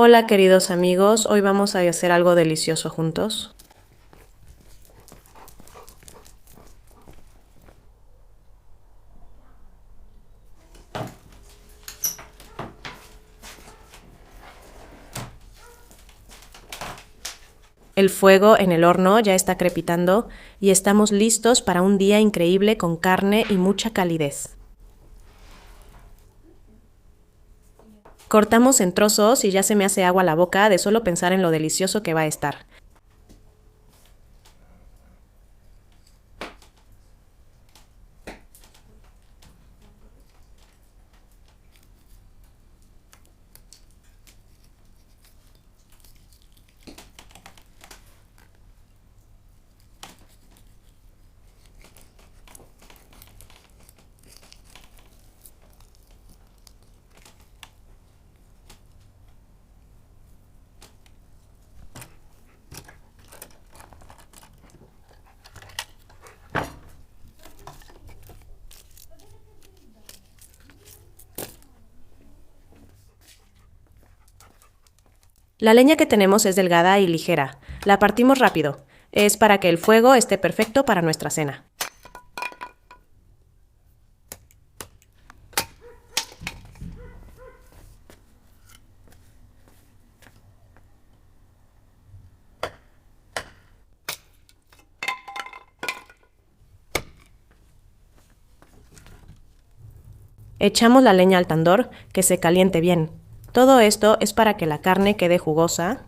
Hola queridos amigos, hoy vamos a hacer algo delicioso juntos. El fuego en el horno ya está crepitando y estamos listos para un día increíble con carne y mucha calidez. Cortamos en trozos y ya se me hace agua la boca de solo pensar en lo delicioso que va a estar. La leña que tenemos es delgada y ligera. La partimos rápido. Es para que el fuego esté perfecto para nuestra cena. Echamos la leña al tandor, que se caliente bien. Todo esto es para que la carne quede jugosa.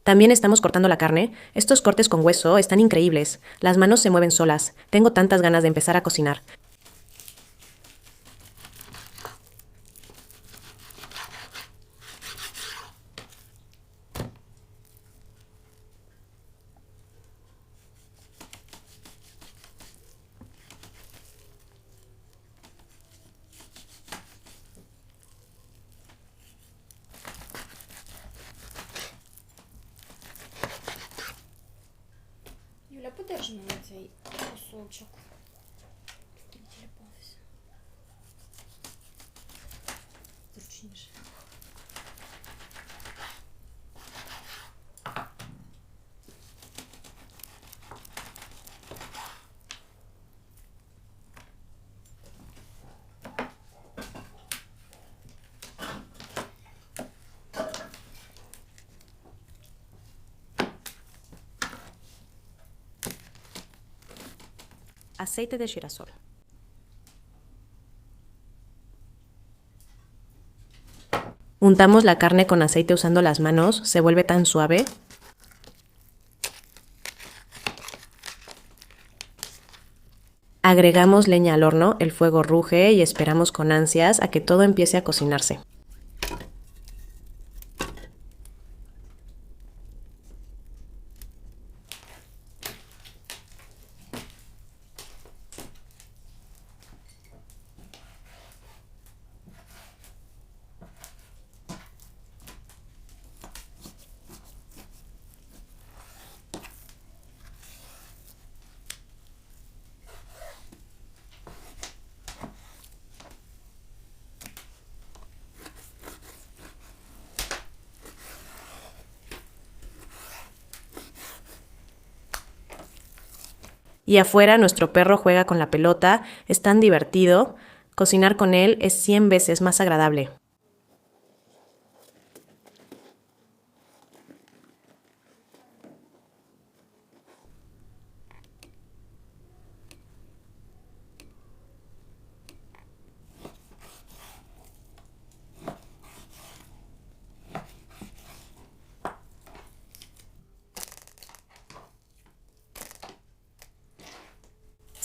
También estamos cortando la carne. Estos cortes con hueso están increíbles. Las manos se mueven solas. Tengo tantas ganas de empezar a cocinar. Юля, подержи мені цей кусочок. Зручніше. Aceite de girasol. Untamos la carne con aceite usando las manos. Se vuelve tan suave. Agregamos leña al horno, el fuego ruge y esperamos con ansias a que todo empiece a cocinarse. Y afuera nuestro perro juega con la pelota, es tan divertido. Cocinar con él es 100 veces más agradable.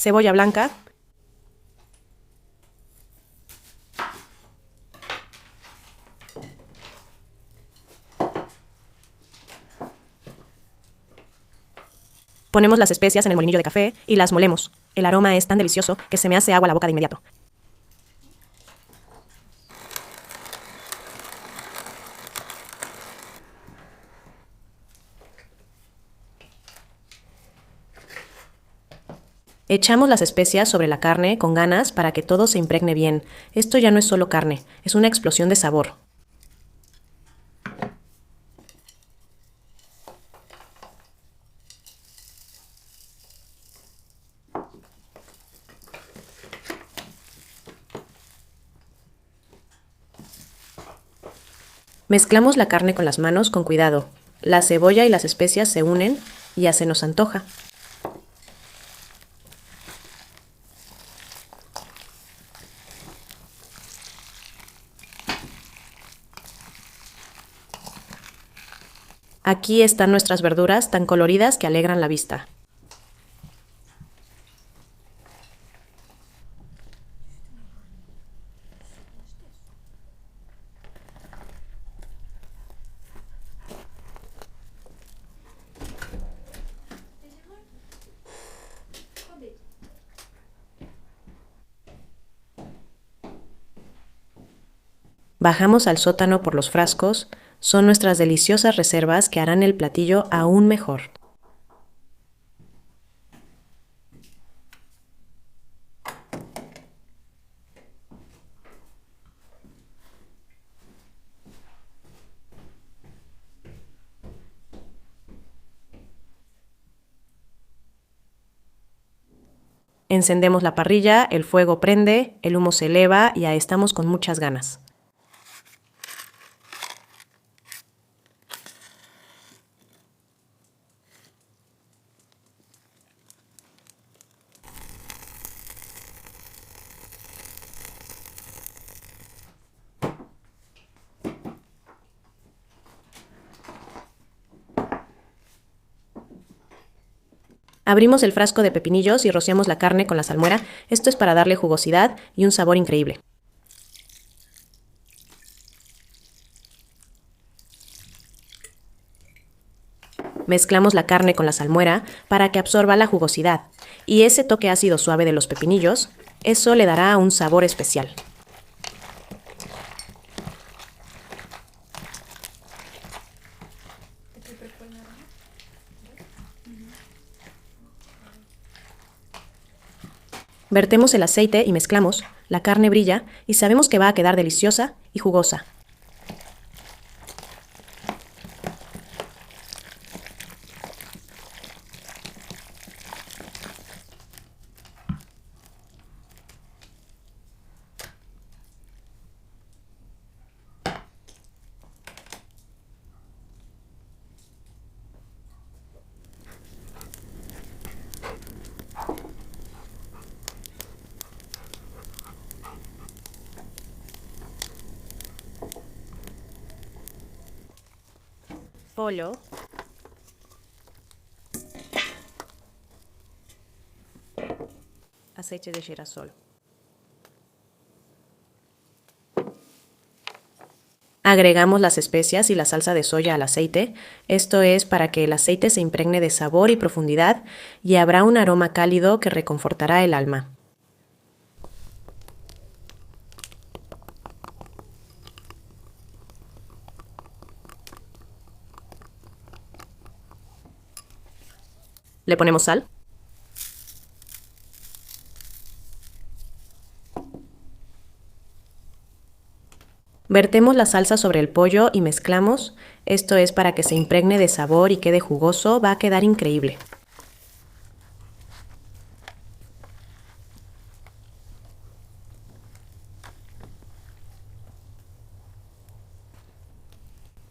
Cebolla blanca. Ponemos las especias en el molinillo de café y las molemos. El aroma es tan delicioso que se me hace agua la boca de inmediato. Echamos las especias sobre la carne con ganas para que todo se impregne bien. Esto ya no es solo carne, es una explosión de sabor. Mezclamos la carne con las manos con cuidado. La cebolla y las especias se unen y ya se nos antoja. Aquí están nuestras verduras tan coloridas que alegran la vista. Bajamos al sótano por los frascos, son nuestras deliciosas reservas que harán el platillo aún mejor. Encendemos la parrilla, el fuego prende, el humo se eleva y ya estamos con muchas ganas. Abrimos el frasco de pepinillos y rociamos la carne con la salmuera. Esto es para darle jugosidad y un sabor increíble. Mezclamos la carne con la salmuera para que absorba la jugosidad y ese toque ácido suave de los pepinillos, eso le dará un sabor especial. Такой прикольный аромат. Vertemos el aceite y mezclamos, la carne brilla y sabemos que va a quedar deliciosa y jugosa. Pollo. Aceite de girasol. Agregamos las especias y la salsa de soya al aceite. Esto es para que el aceite se impregne de sabor y profundidad y habrá un aroma cálido que reconfortará el alma. Le ponemos sal. Vertemos la salsa sobre el pollo y mezclamos. Esto es para que se impregne de sabor y quede jugoso. Va a quedar increíble.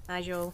Ajo.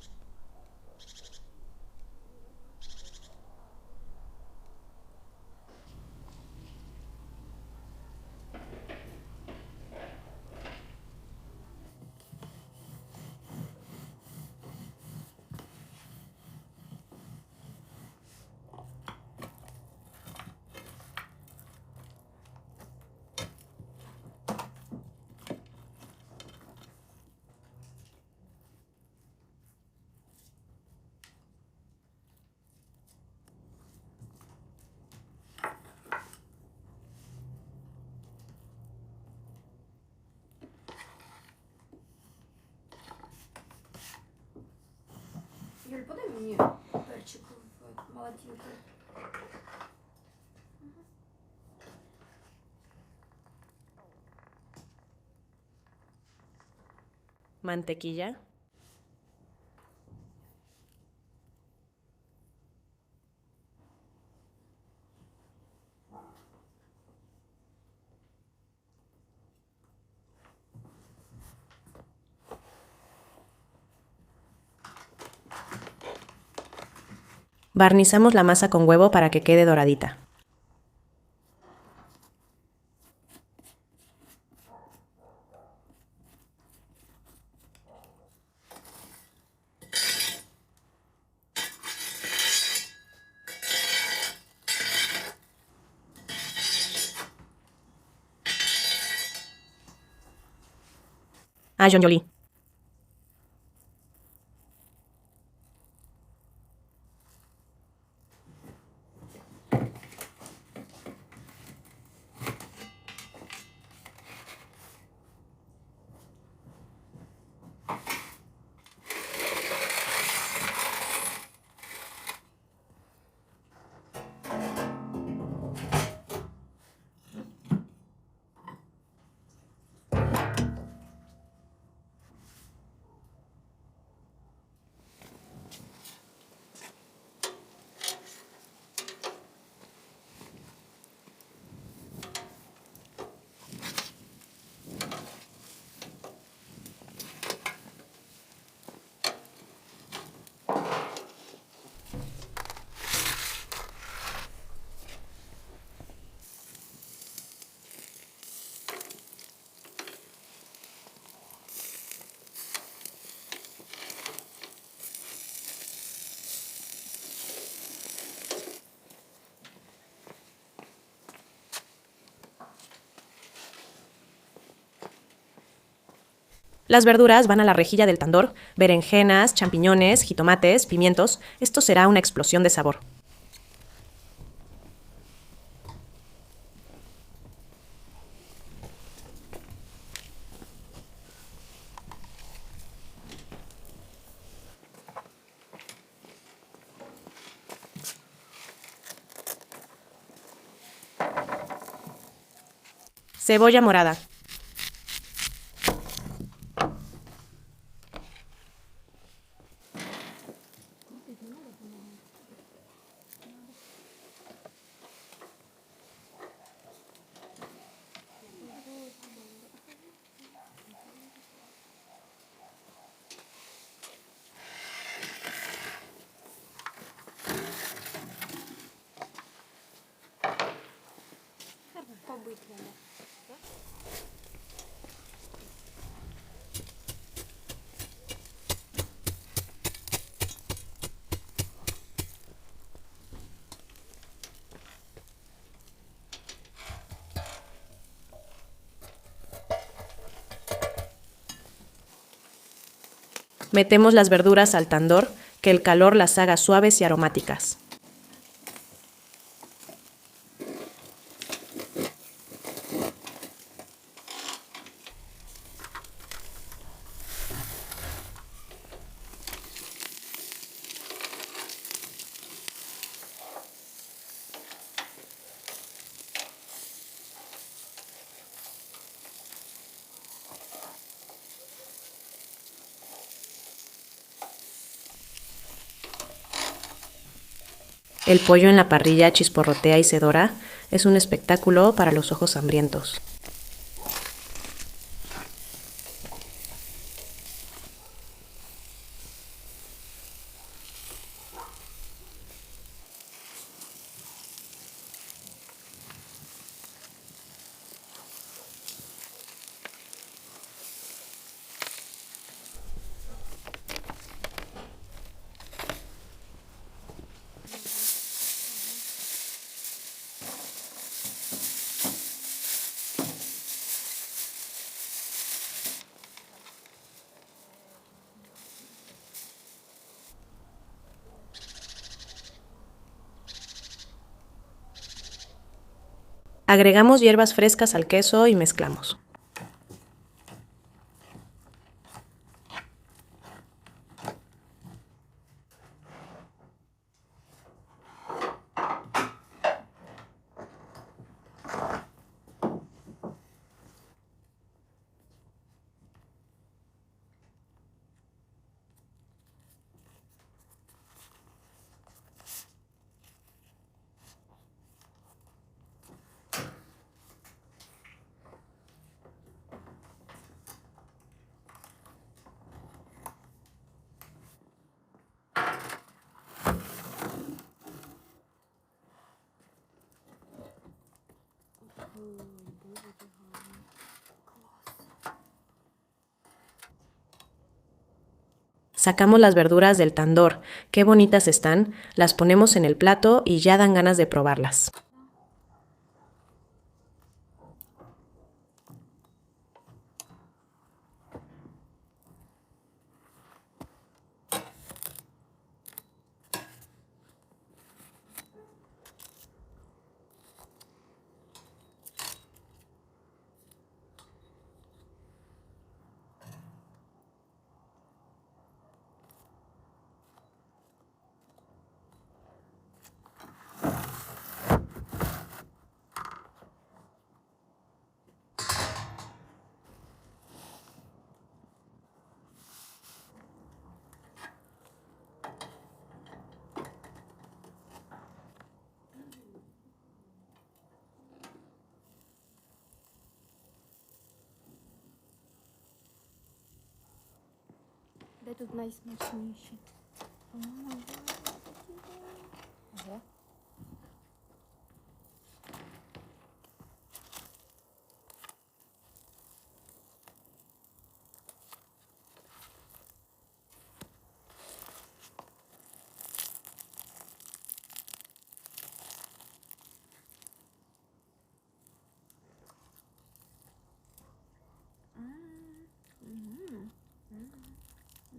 мне перчик в молоденький. Mantequilla. Barnizamos la masa con huevo para que quede doradita. Ajonjolí. Las verduras van a la rejilla del tandor, berenjenas, champiñones, jitomates, pimientos. Esto será una explosión de sabor. Cebolla morada. Побыть надо. Metemos las verduras al tandor, que el calor las haga suaves y aromáticas. El pollo en la parrilla chisporrotea y se dora. Es un espectáculo para los ojos hambrientos. Agregamos hierbas frescas al queso y mezclamos. Sacamos las verduras del tandor. Qué bonitas están. Las ponemos en el plato y ya dan ganas de probarlas. Де тут найсмачніші? Ага.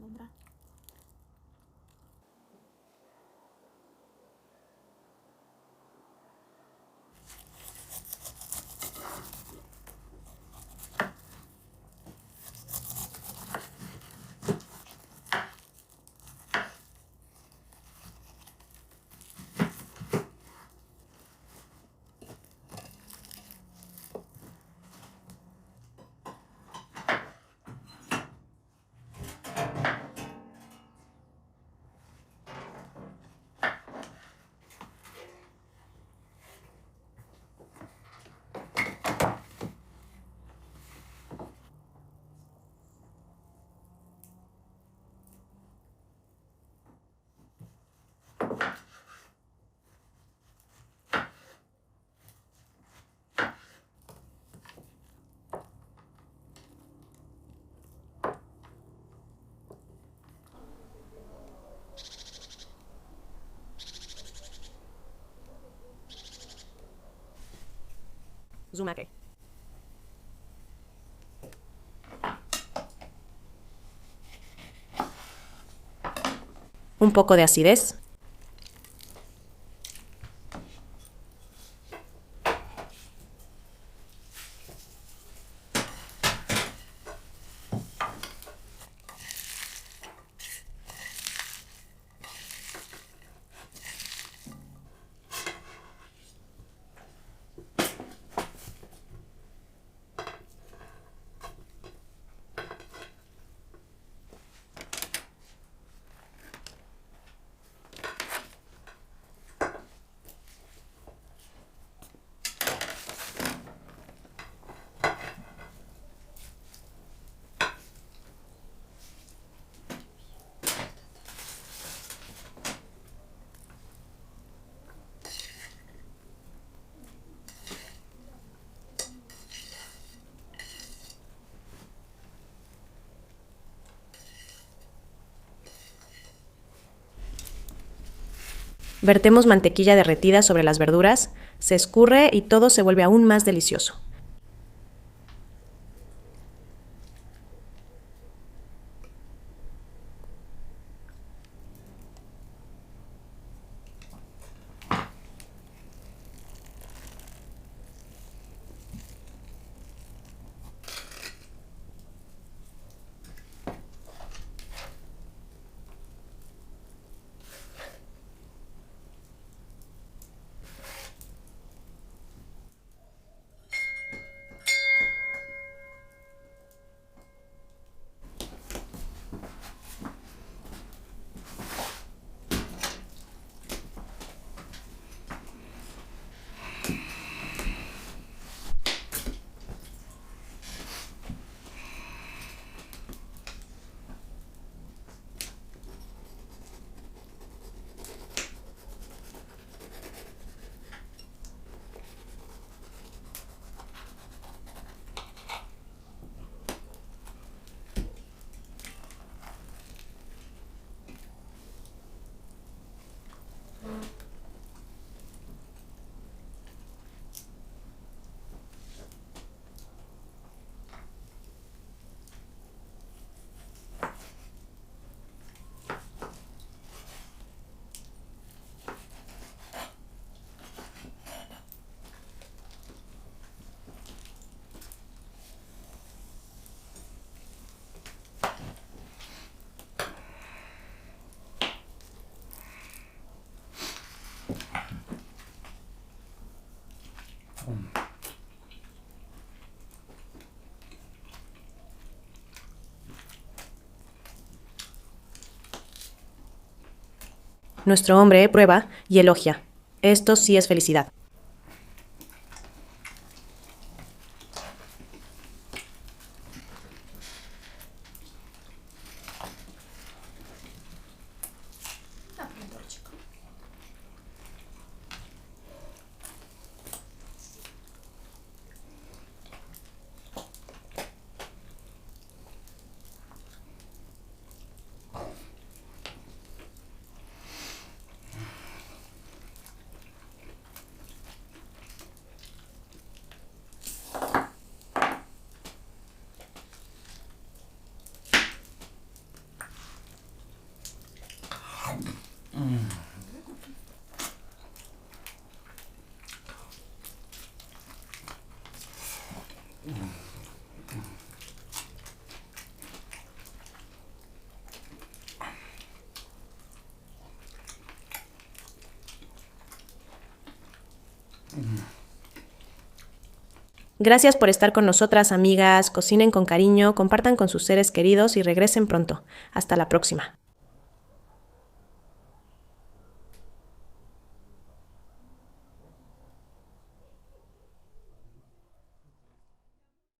Добре. Uzumake. Un poco de acidez. Vertemos mantequilla derretida sobre las verduras, se escurre y todo se vuelve aún más delicioso. Nuestro hombre prueba y elogia. Esto sí es felicidad. Gracias por estar con nosotras, amigas. Cocinen con cariño, compartan con sus seres queridos y regresen pronto. Hasta la próxima.